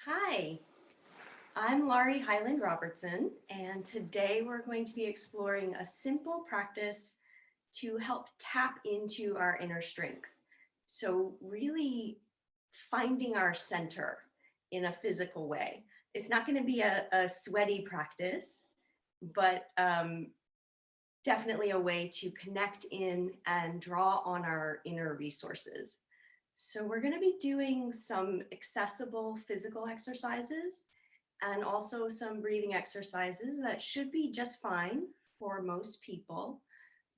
Hi, I'm Laurie Hyland Robertson, and today we're going to be exploring a simple practice to help tap into our inner strength. So really finding our center in a physical way. It's not going to be a sweaty practice, but definitely a way to connect in and draw on our inner resources. So we're going to be doing some accessible physical exercises and also some breathing exercises that should be just fine for most people.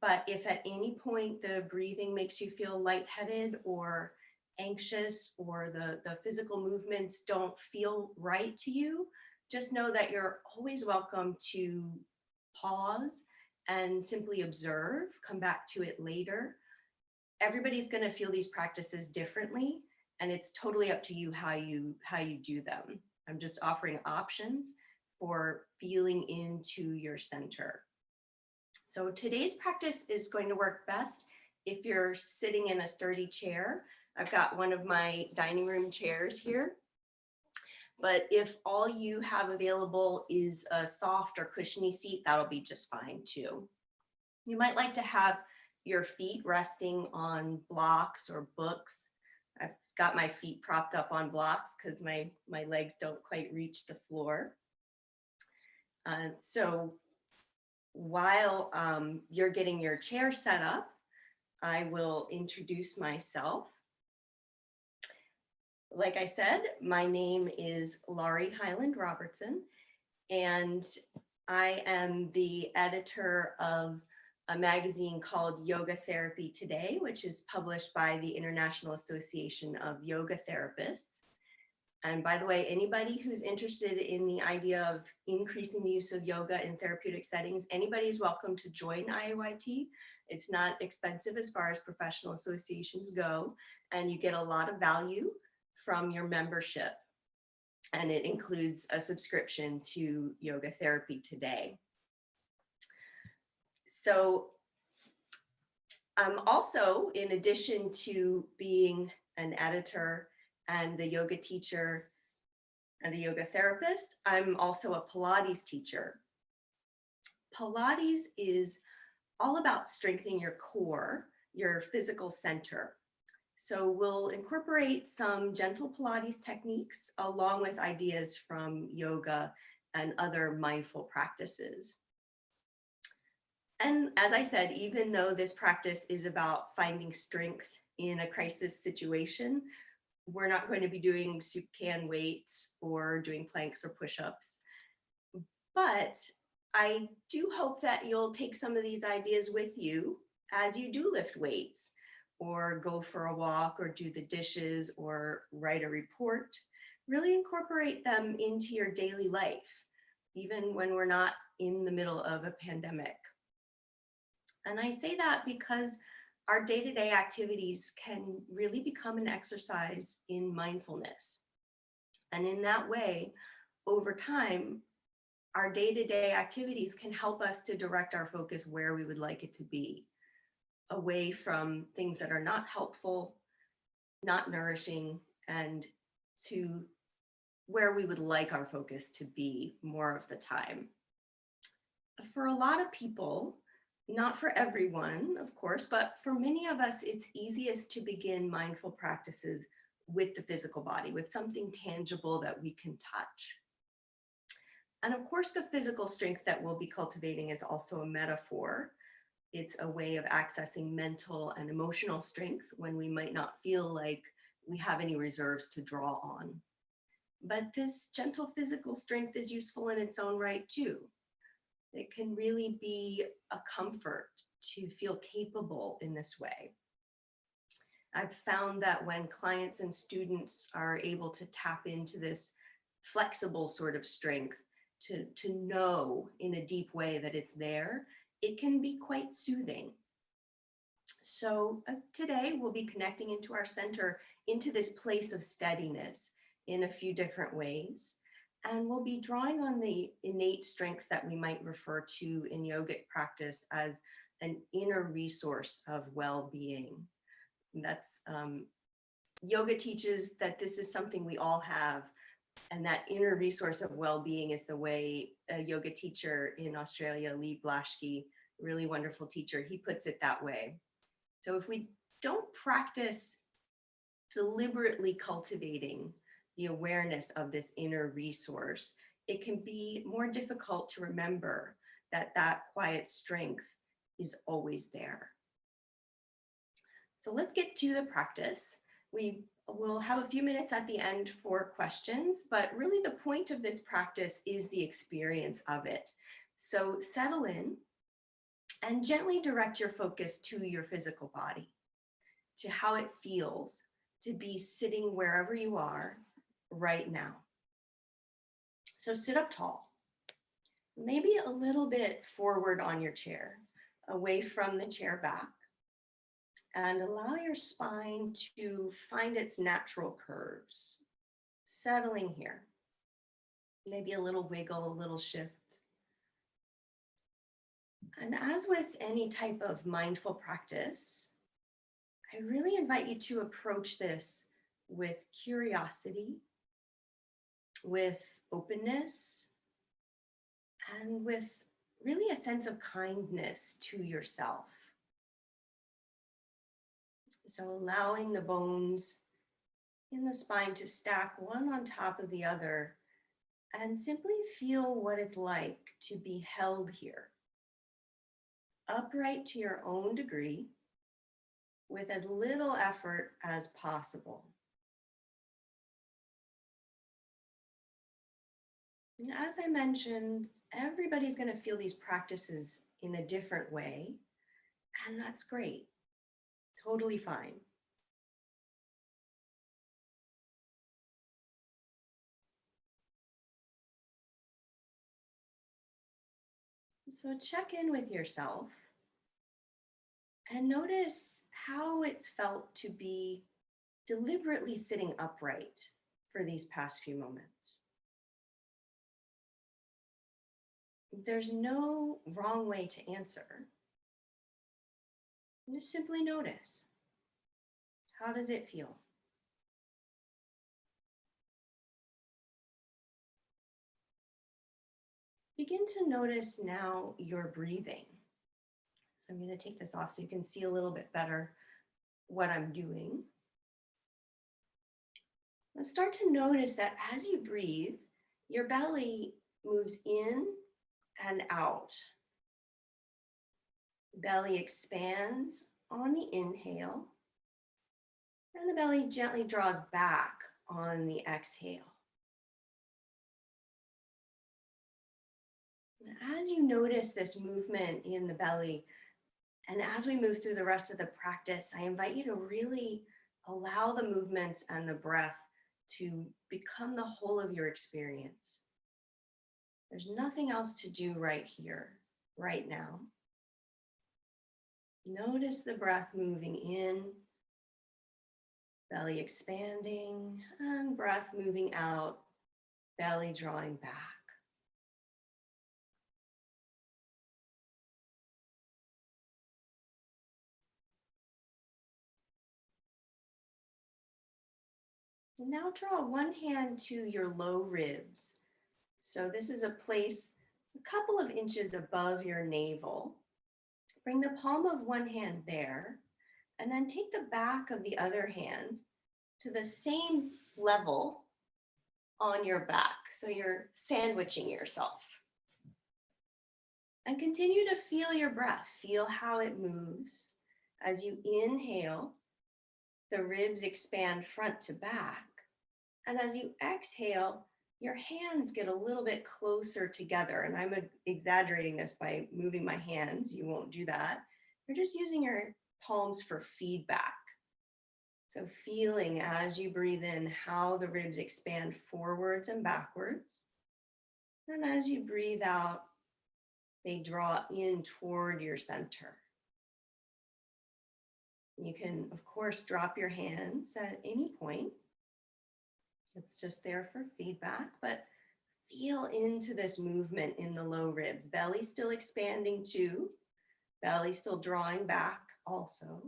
But if at any point the breathing makes you feel lightheaded or anxious or the physical movements don't feel right to you, just know that you're always welcome to pause and simply observe, come back to it later. Everybody's going to feel these practices differently, and it's totally up to you how you do them. I'm just offering options for feeling into your center. So today's practice is going to work best if you're sitting in a sturdy chair. I've got one of my dining room chairs here, but if all you have available is a soft or cushiony seat, that'll be just fine too. You might like to have your feet resting on blocks or books. I've got my feet propped up on blocks because my legs don't quite reach the floor. So while you're getting your chair set up, I will introduce myself. Like I said, my name is Laurie Hyland Robertson, and I am the editor of a magazine called Yoga Therapy Today, which is published by the International Association of Yoga Therapists. And by the way, anybody who's interested in the idea of increasing the use of yoga in therapeutic settings, anybody is welcome to join IAYT. It's not expensive as far as professional associations go, and you get a lot of value from your membership. And it includes a subscription to Yoga Therapy Today. So I'm also, in addition to being an editor and a yoga teacher and a yoga therapist, I'm also a Pilates teacher. Pilates is all about strengthening your core, your physical center. So we'll incorporate some gentle Pilates techniques along with ideas from yoga and other mindful practices. And as I said, even though this practice is about finding strength in a crisis situation, we're not going to be doing soup can weights or doing planks or push-ups. But I do hope that you'll take some of these ideas with you as you do lift weights or go for a walk or do the dishes or write a report. Really incorporate them into your daily life, even when we're not in the middle of a pandemic. And I say that because our day-to-day activities can really become an exercise in mindfulness. And in that way, over time, our day-to-day activities can help us to direct our focus where we would like it to be, away from things that are not helpful, not nourishing, and to where we would like our focus to be more of the time. For a lot of people, not for everyone, of course, but for many of us, it's easiest to begin mindful practices with the physical body, with something tangible that we can touch. And of course, the physical strength that we'll be cultivating is also a metaphor. It's a way of accessing mental and emotional strength when we might not feel like we have any reserves to draw on. But this gentle physical strength is useful in its own right too. It can really be a comfort to feel capable in this way. I've found that when clients and students are able to tap into this flexible sort of strength, to know in a deep way that it's there, it can be quite soothing. So today we'll be connecting into our center, into this place of steadiness in a few different ways. And we'll be drawing on the innate strengths that we might refer to in yogic practice as an inner resource of well-being. That's yoga teaches that this is something we all have. And that inner resource of well-being is the way a yoga teacher in Australia, Lee Blaschke, really wonderful teacher, he puts it that way. So if we don't practice deliberately cultivating the awareness of this inner resource, it can be more difficult to remember that that quiet strength is always there. So let's get to the practice. We will have a few minutes at the end for questions, but really the point of this practice is the experience of it. So settle in and gently direct your focus to your physical body, to how it feels to be sitting wherever you are right now. So sit up tall, maybe a little bit forward on your chair, away from the chair back, and allow your spine to find its natural curves, settling here. Maybe a little wiggle, a little shift. And as with any type of mindful practice, I really invite you to approach this with curiosity, with openness, and with really a sense of kindness to yourself. So allowing the bones in the spine to stack one on top of the other and simply feel what it's like to be held here, upright to your own degree, with as little effort as possible. And as I mentioned, everybody's going to feel these practices in a different way, and that's great. Totally fine. So check in with yourself and notice how it's felt to be deliberately sitting upright for these past few moments. There's no wrong way to answer. Just simply notice. How does it feel? Begin to notice now your breathing. So I'm going to take this off so you can see a little bit better what I'm doing. Let's start to notice that as you breathe, your belly moves in and out. The belly expands on the inhale, and the belly gently draws back on the exhale. And as you notice this movement in the belly, and as we move through the rest of the practice, I invite you to really allow the movements and the breath to become the whole of your experience. There's nothing else to do right here, right now. Notice the breath moving in, belly expanding, and breath moving out, belly drawing back. And now draw one hand to your low ribs. So this is a place a couple of inches above your navel. Bring the palm of one hand there, and then take the back of the other hand to the same level on your back. So you're sandwiching yourself. And continue to feel your breath. Feel how it moves. As you inhale, the ribs expand front to back. And as you exhale, your hands get a little bit closer together. And I'm exaggerating this by moving my hands. You won't do that. You're just using your palms for feedback. So feeling as you breathe in how the ribs expand forwards and backwards. And as you breathe out, they draw in toward your center. You can, of course, drop your hands at any point. It's just there for feedback, but feel into this movement in the low ribs. Belly still expanding too. Belly still drawing back also.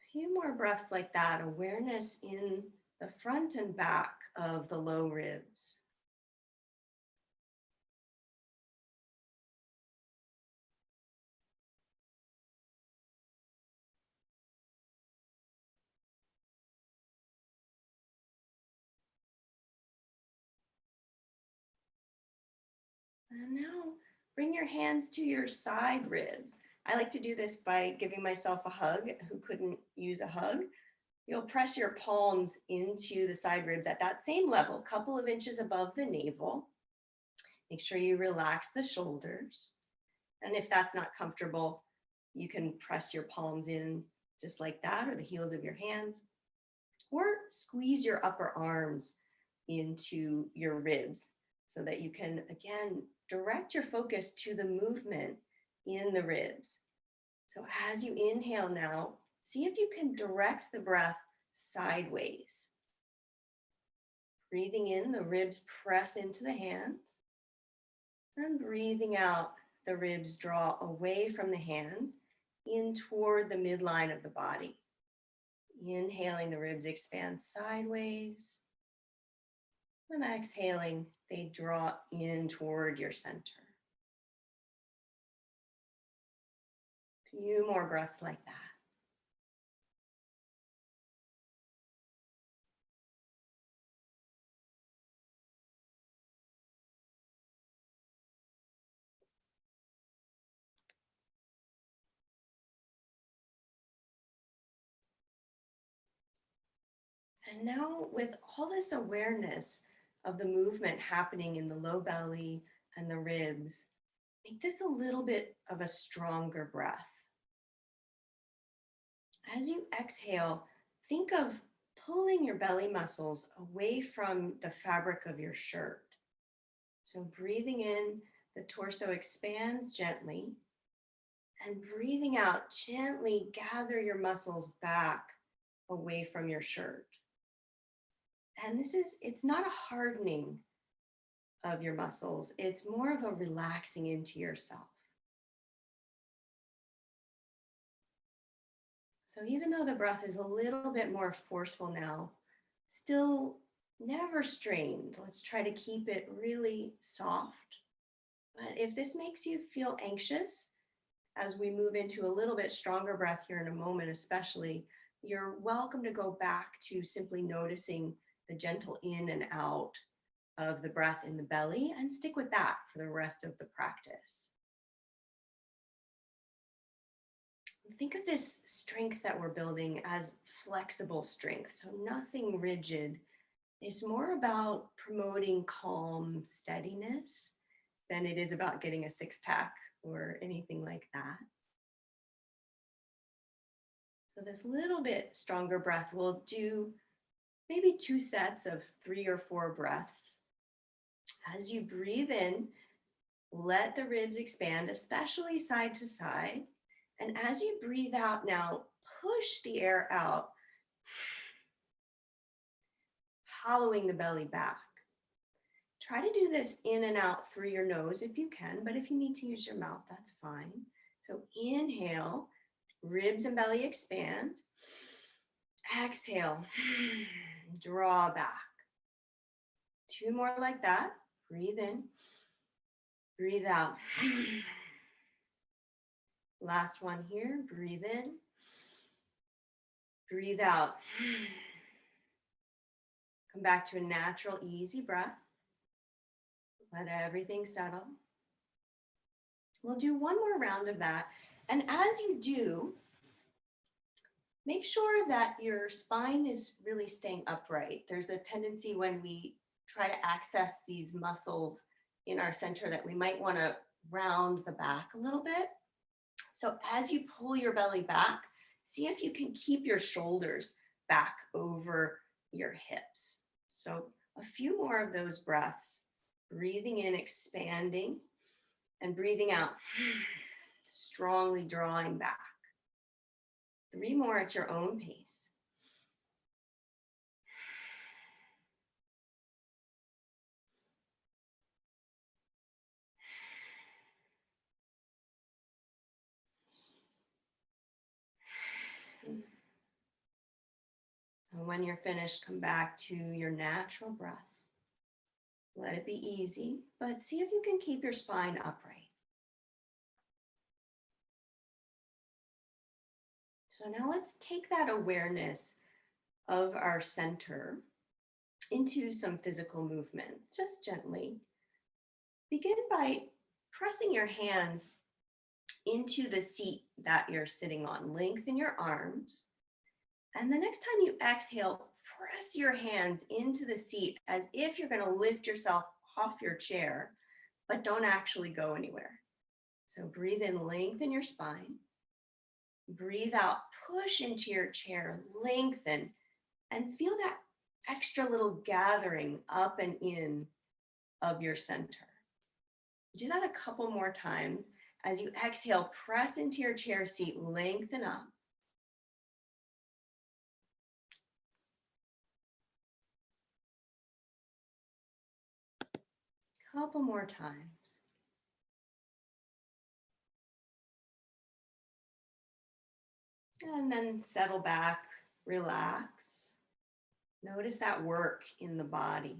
A few more breaths like that. Awareness in the front and back of the low ribs. And now bring your hands to your side ribs. I like to do this by giving myself a hug who couldn't use a hug. You'll press your palms into the side ribs at that same level, couple of inches above the navel. Make sure you relax the shoulders. And if that's not comfortable, you can press your palms in just like that, or the heels of your hands, or squeeze your upper arms into your ribs so that you can, again, direct your focus to the movement in the ribs. So as you inhale now, see if you can direct the breath sideways. Breathing in, the ribs press into the hands. And breathing out, the ribs draw away from the hands in toward the midline of the body. Inhaling, the ribs expand sideways. And exhaling, they draw in toward your center. A few more breaths like that. And now, with all this awareness of the movement happening in the low belly and the ribs, make this a little bit of a stronger breath. As you exhale, think of pulling your belly muscles away from the fabric of your shirt. So breathing in, the torso expands gently, and breathing out, gently gather your muscles back away from your shirt. And it's not a hardening of your muscles, it's more of a relaxing into yourself. So even though the breath is a little bit more forceful now, still never strained. Let's try to keep it really soft. But if this makes you feel anxious, as we move into a little bit stronger breath here in a moment, especially, you're welcome to go back to simply noticing the gentle in and out of the breath in the belly and stick with that for the rest of the practice. Think of this strength that we're building as flexible strength, so nothing rigid. It's more about promoting calm steadiness than it is about getting a six-pack or anything like that. So this little bit stronger breath, we'll do maybe 2 sets of 3 or 4 breaths. As you breathe in, let the ribs expand, especially side to side. And as you breathe out now, push the air out, hollowing the belly back. Try to do this in and out through your nose if you can, but if you need to use your mouth, that's fine. So inhale, ribs and belly expand. Exhale, draw back. 2 more like that. Breathe in, breathe out. Last one here, breathe in, breathe out. Come back to a natural, easy breath. Let everything settle. We'll do one more round of that. And as you do, make sure that your spine is really staying upright. There's a tendency when we try to access these muscles in our center that we might want to round the back a little bit. So as you pull your belly back, see if you can keep your shoulders back over your hips. So a few more of those breaths, breathing in, expanding, and breathing out, strongly drawing back. 3 more at your own pace. And when you're finished, come back to your natural breath. Let it be easy, but see if you can keep your spine upright. So now let's take that awareness of our center into some physical movement, just gently. Begin by pressing your hands into the seat that you're sitting on. Lengthen your arms. And the next time you exhale, press your hands into the seat as if you're going to lift yourself off your chair, but don't actually go anywhere. So breathe in, lengthen your spine. Breathe out, push into your chair, lengthen, and feel that extra little gathering up and in of your center. Do that a couple more times. As you exhale, press into your chair seat, lengthen up. Couple more times. And then settle back, relax. Notice that work in the body,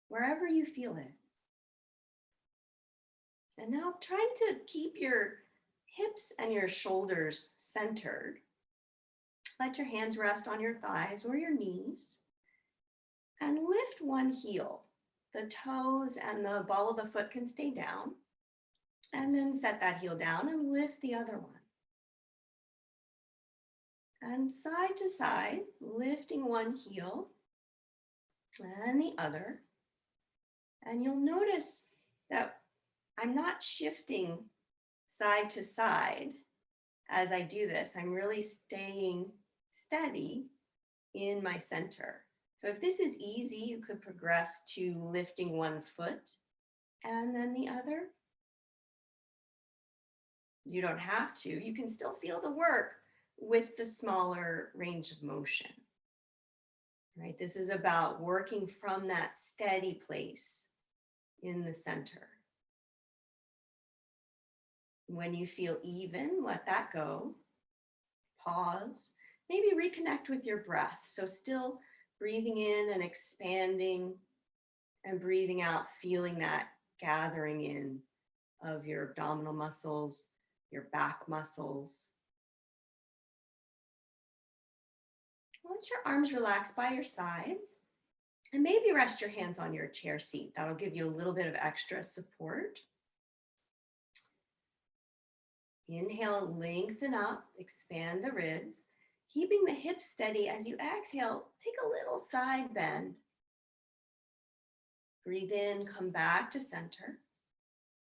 wherever you feel it. And now trying to keep your hips and your shoulders centered. Let your hands rest on your thighs or your knees. And lift one heel. The toes and the ball of the foot can stay down. And then set that heel down and lift the other one. And side to side, lifting one heel and the other. And you'll notice that I'm not shifting side to side as I do this. I'm really staying steady in my center. So if this is easy, you could progress to lifting one foot and then the other. You don't have to. You can still feel the work with the smaller range of motion. Right? This is about working from that steady place in the center. When you feel even, let that go. Pause. Maybe reconnect with your breath. So still breathing in and expanding and breathing out, feeling that gathering in of your abdominal muscles, your back muscles. Let your arms relax by your sides and maybe rest your hands on your chair seat. That'll give you a little bit of extra support. Inhale, lengthen up, expand the ribs, keeping the hips steady. As you exhale, take a little side bend. Breathe in, come back to center.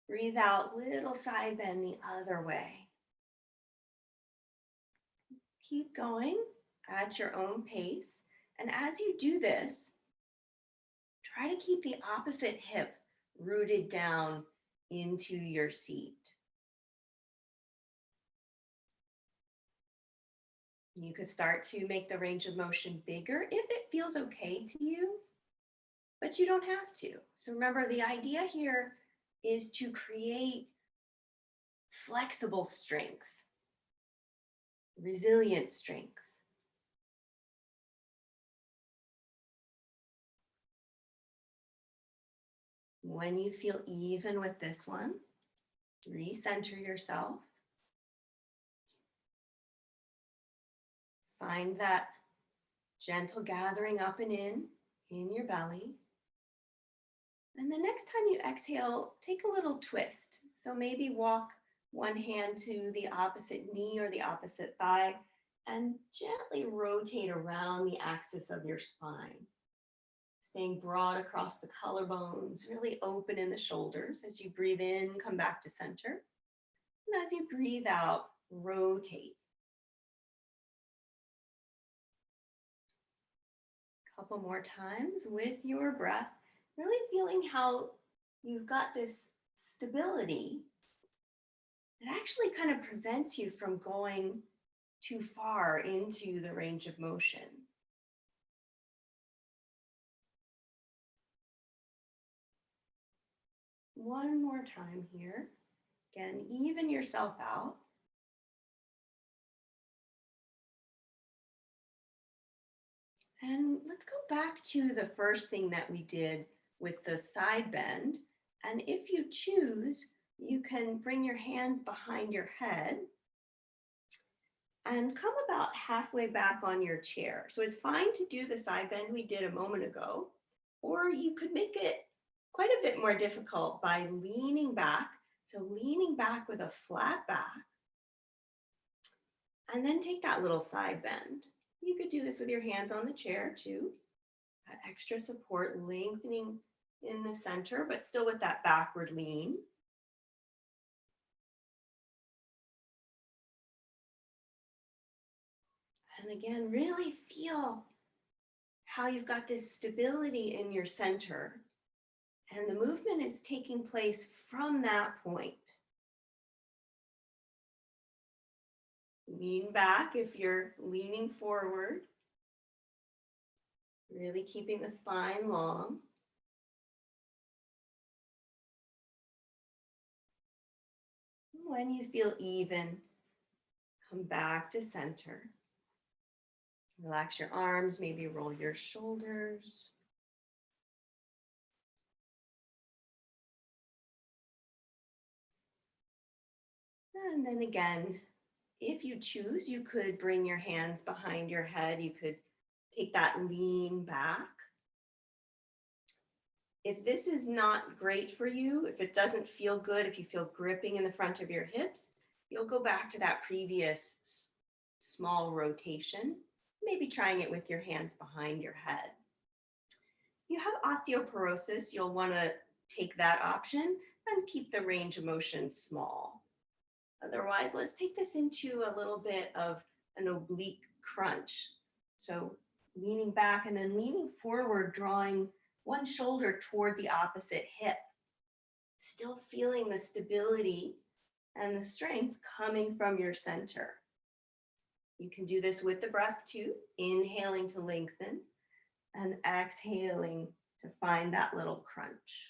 Breathe out, little side bend the other way. Keep going at your own pace. And as you do this, try to keep the opposite hip rooted down into your seat. You could start to make the range of motion bigger if it feels okay to you, but you don't have to. So remember, the idea here is to create flexible strength, resilient strength. When you feel even with this one, recenter yourself. Find that gentle gathering up and in your belly. And the next time you exhale, take a little twist. So maybe walk one hand to the opposite knee or the opposite thigh and gently rotate around the axis of your spine. Staying broad across the collarbones, really open in the shoulders. As you breathe in, come back to center. And as you breathe out, rotate. Couple more times with your breath, really feeling how you've got this stability that actually kind of prevents you from going too far into the range of motion. One more time here. Again, even yourself out. And let's go back to the first thing that we did with the side bend. And if you choose, you can bring your hands behind your head and come about halfway back on your chair. So it's fine to do the side bend we did a moment ago, or you could make it quite a bit more difficult by leaning back. So leaning back with a flat back, and then take that little side bend. You could do this with your hands on the chair too. That extra support, lengthening in the center, but still with that backward lean. And again, really feel how you've got this stability in your center. And the movement is taking place from that point. Lean back if you're leaning forward. Really keeping the spine long. When you feel even, come back to center. Relax your arms, maybe roll your shoulders. And then again, if you choose, you could bring your hands behind your head. You could take that lean back. If this is not great for you, if it doesn't feel good, if you feel gripping in the front of your hips, you'll go back to that previous small rotation, maybe trying it with your hands behind your head. If you have osteoporosis, you'll want to take that option and keep the range of motion small. Otherwise, let's take this into a little bit of an oblique crunch. So leaning back and then leaning forward, drawing one shoulder toward the opposite hip. Still feeling the stability and the strength coming from your center. You can do this with the breath too, inhaling to lengthen and exhaling to find that little crunch.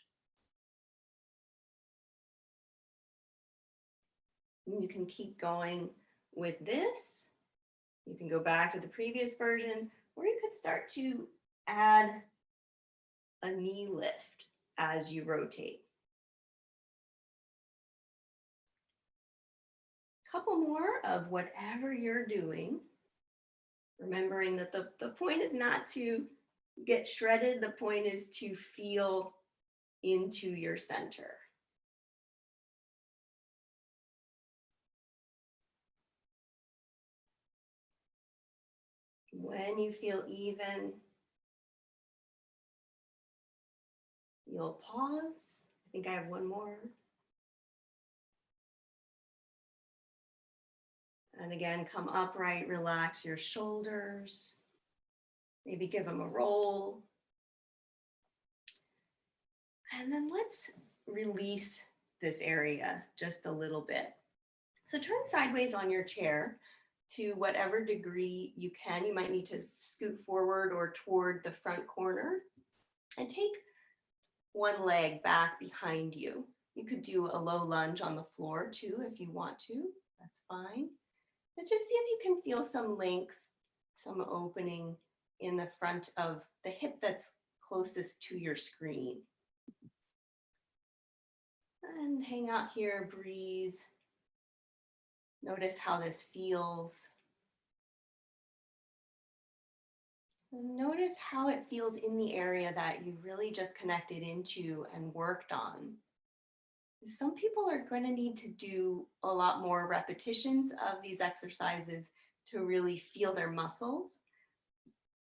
You can keep going with this. You can go back to the previous versions, or you could start to add a knee lift as you rotate. Couple more of whatever you're doing. Remembering that the point is not to get shredded, the point is to feel into your center. When you feel even, you'll pause. I think I have one more. And again, come upright, relax your shoulders. Maybe give them a roll. And then let's release this area just a little bit. So turn sideways on your chair to whatever degree you can. You might need to scoot forward or toward the front corner and take one leg back behind you. You could do a low lunge on the floor too if you want to, that's fine. But just see if you can feel some length, some opening in the front of the hip that's closest to your screen. And hang out here, breathe. Notice how this feels. And notice how it feels in the area that you really just connected into and worked on. Some people are going to need to do a lot more repetitions of these exercises to really feel their muscles.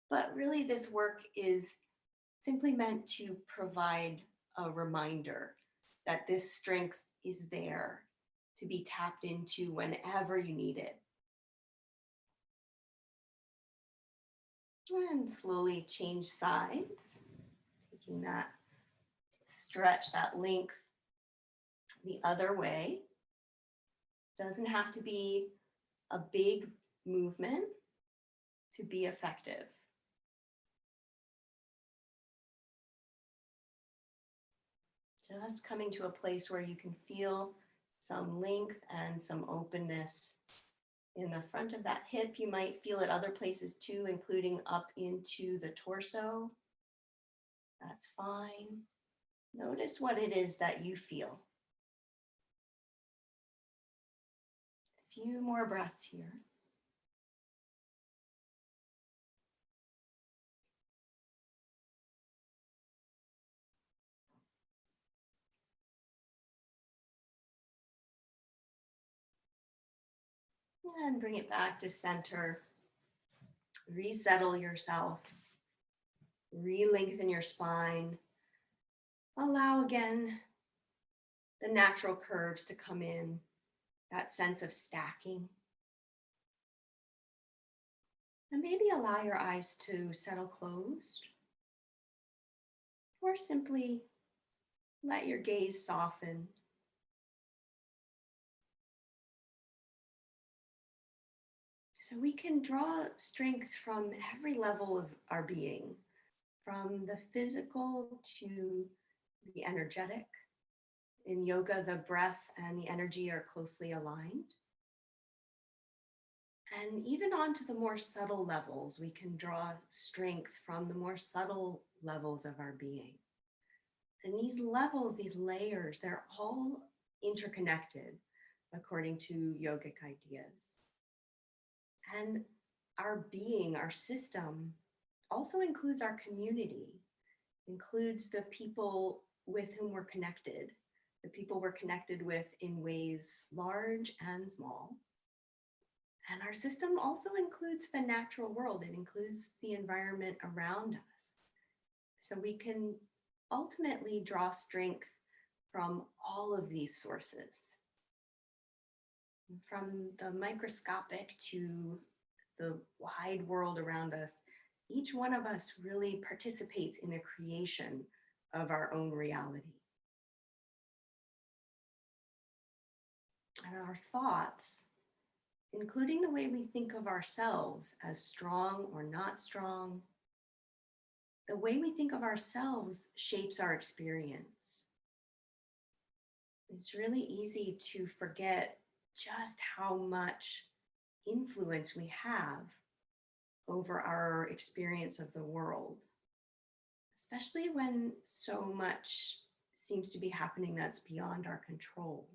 But really this work is simply meant to provide a reminder that this strength is there to be tapped into whenever you need it. And slowly change sides, taking that stretch, that length the other way. Doesn't have to be a big movement to be effective. Just coming to a place where you can feel some length and some openness in the front of that hip. You might feel it other places too, including up into the torso. That's fine. Notice what it is that you feel. A few more breaths here. And bring it back to center. Resettle yourself. Re-lengthen your spine. Allow again the natural curves to come in, that sense of stacking. And maybe allow your eyes to settle closed, or simply let your gaze soften. So we can draw strength from every level of our being, from the physical to the energetic. In yoga, the breath and the energy are closely aligned. And even onto the more subtle levels, we can draw strength from the more subtle levels of our being. And these levels, these layers, they're all interconnected according to yogic ideas. And our being, our system, also includes our community, includes the people with whom we're connected, the people we're connected with in ways large and small. And our system also includes the natural world. It includes the environment around us. So we can ultimately draw strength from all of these sources. From the microscopic to the wide world around us, each one of us really participates in the creation of our own reality. And our thoughts, including the way we think of ourselves as strong or not strong, the way we think of ourselves shapes our experience. It's really easy to forget just how much influence we have over our experience of the world, especially when so much seems to be happening that's beyond our control.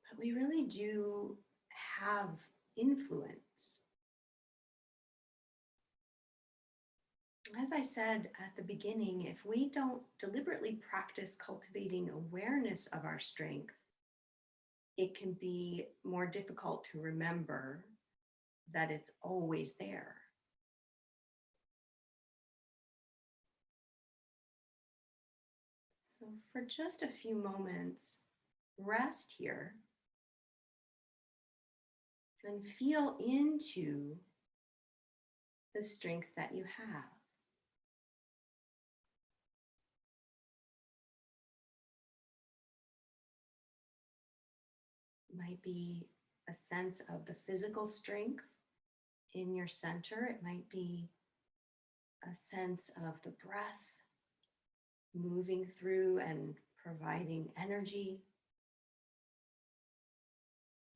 But we really do have influence. As I said at the beginning, if we don't deliberately practice cultivating awareness of our strength, it can be more difficult to remember that it's always there. So for just a few moments, rest here and feel into the strength that you have. It might be a sense of the physical strength in your center. It might be a sense of the breath moving through and providing energy.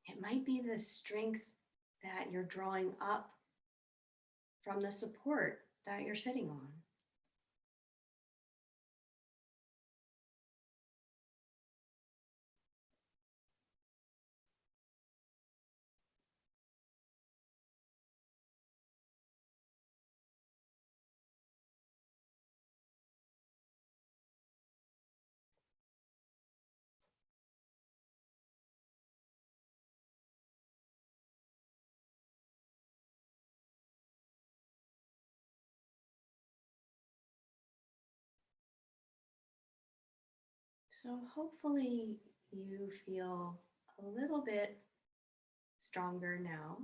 It might be the strength that you're drawing up from the support that you're sitting on. So hopefully you feel a little bit stronger now.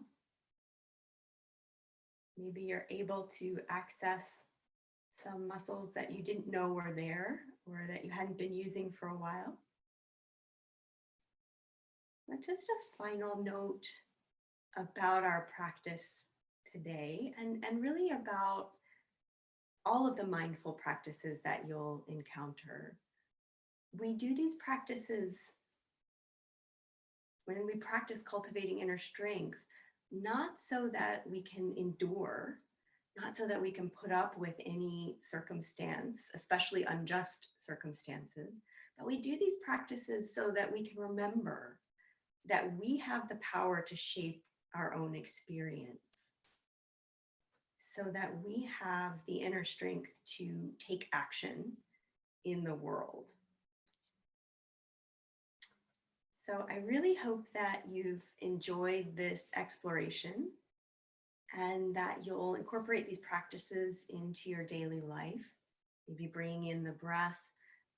Maybe you're able to access some muscles that you didn't know were there or that you hadn't been using for a while. But just a final note about our practice today and really about all of the mindful practices that you'll encounter. We do these practices when we practice cultivating inner strength, not so that we can endure, not so that we can put up with any circumstance, especially unjust circumstances, but we do these practices so that we can remember that we have the power to shape our own experience, so that we have the inner strength to take action in the world. So I really hope that you've enjoyed this exploration and that you'll incorporate these practices into your daily life, maybe bringing in the breath,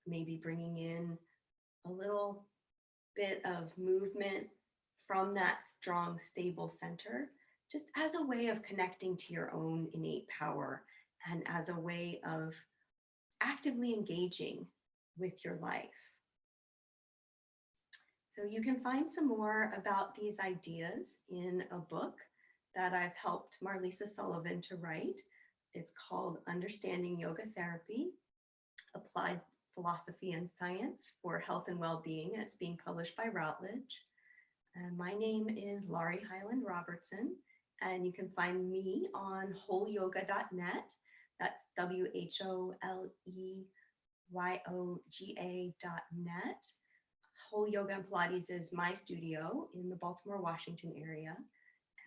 maybe bringing in a little bit of movement from that strong, stable center, just as a way of connecting to your own innate power and as a way of actively engaging with your life. So you can find some more about these ideas in a book that I've helped Marlisa Sullivan to write. It's called Understanding Yoga Therapy, Applied Philosophy and Science for Health and Well-Being, and it's being published by Routledge. And my name is Laurie Hyland Robertson, and you can find me on wholeyoga.net. That's WHOLEYOGA.net. Whole Yoga and Pilates is my studio in the Baltimore-Washington area.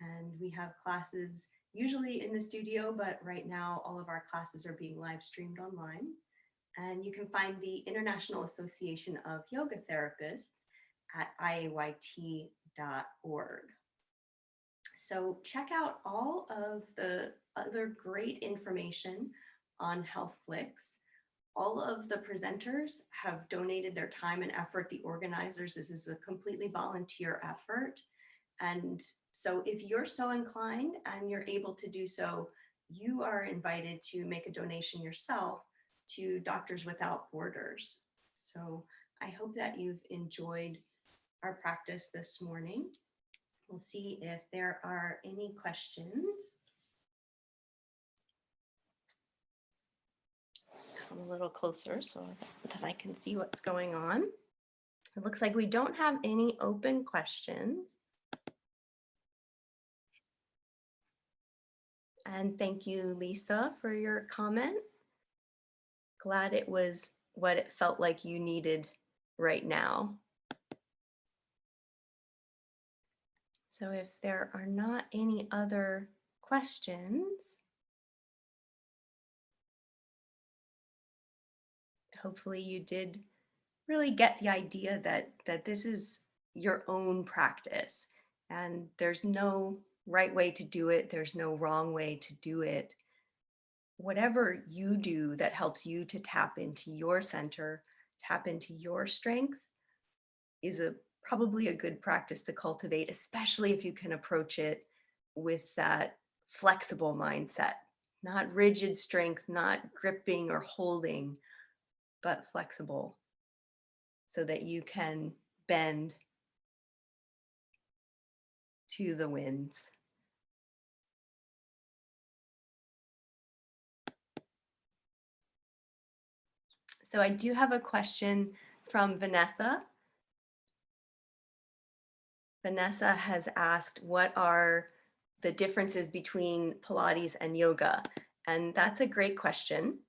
And we have classes usually in the studio, but right now all of our classes are being live streamed online. And you can find the International Association of Yoga Therapists at iayt.org. So check out all of the other great information on HealthFlix. All of the presenters have donated their time and effort. The organizers, this is a completely volunteer effort. And so if you're so inclined and you're able to do so, you are invited to make a donation yourself to Doctors Without Borders. So I hope that you've enjoyed our practice this morning. We'll see if there are any questions. Come a little closer so that I can see what's going on. It looks like we don't have any open questions. And thank you, Lisa, for your comment. Glad it was what it felt like you needed right now. So if there are not any other questions, hopefully you did really get the idea that this is your own practice and there's no right way to do it. There's no wrong way to do it. Whatever you do that helps you to tap into your center, tap into your strength is probably a good practice to cultivate, especially if you can approach it with that flexible mindset, not rigid strength, not gripping or holding, but flexible, so that you can bend to the winds. So I do have a question from Vanessa. Vanessa has asked, what are the differences between Pilates and yoga? And that's a great question.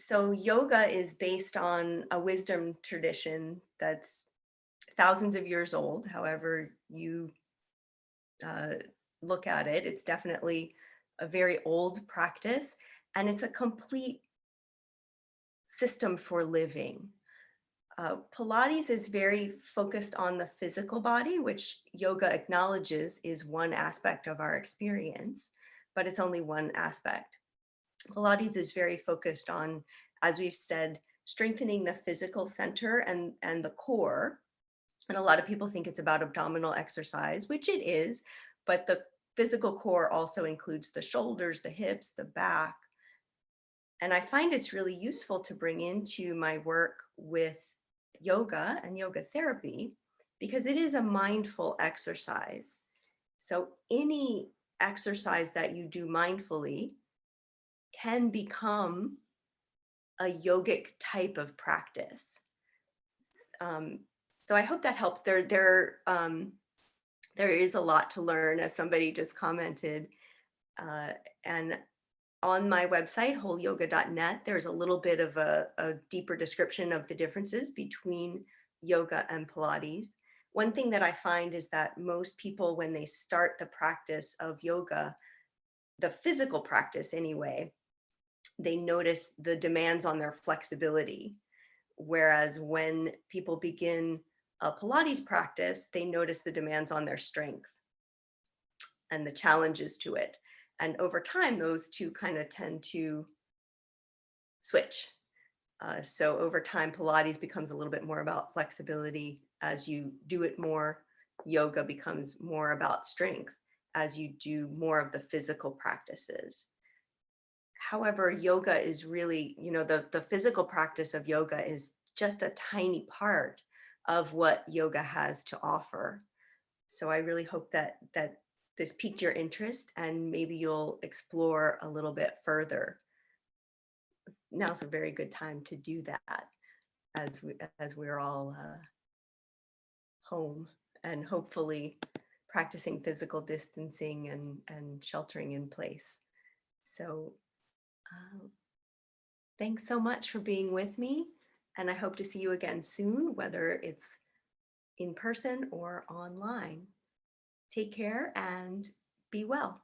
So yoga is based on a wisdom tradition that's thousands of years old, however you look at it. It's definitely a very old practice, and it's a complete system for living. Pilates is very focused on the physical body, which yoga acknowledges is one aspect of our experience, but it's only one aspect. Pilates is very focused on, as we've said, strengthening the physical center and the core. And a lot of people think it's about abdominal exercise, which it is, but the physical core also includes the shoulders, the hips, the back. And I find it's really useful to bring into my work with yoga and yoga therapy because it is a mindful exercise. So any exercise that you do mindfully can become a yogic type of practice. So I hope that helps. There is a lot to learn, as somebody just commented. Uh, and on my website, wholeyoga.net, there's a little bit of a deeper description of the differences between yoga and Pilates. One thing that I find is that most people, when they start the practice of yoga, the physical practice anyway, they notice the demands on their flexibility. Whereas when people begin a Pilates practice, they notice the demands on their strength and the challenges to it. And over time, those two kind of tend to switch. So over time, Pilates becomes a little bit more about flexibility. As you do it more, yoga becomes more about strength as you do more of the physical practices. However, yoga is really, the physical practice of yoga is just a tiny part of what yoga has to offer. So I really hope that this piqued your interest and maybe you'll explore a little bit further. Now's a very good time to do that as we're all home and hopefully practicing physical distancing and sheltering in place. So thanks so much for being with me, and I hope to see you again soon, whether it's in person or online. Take care and be well.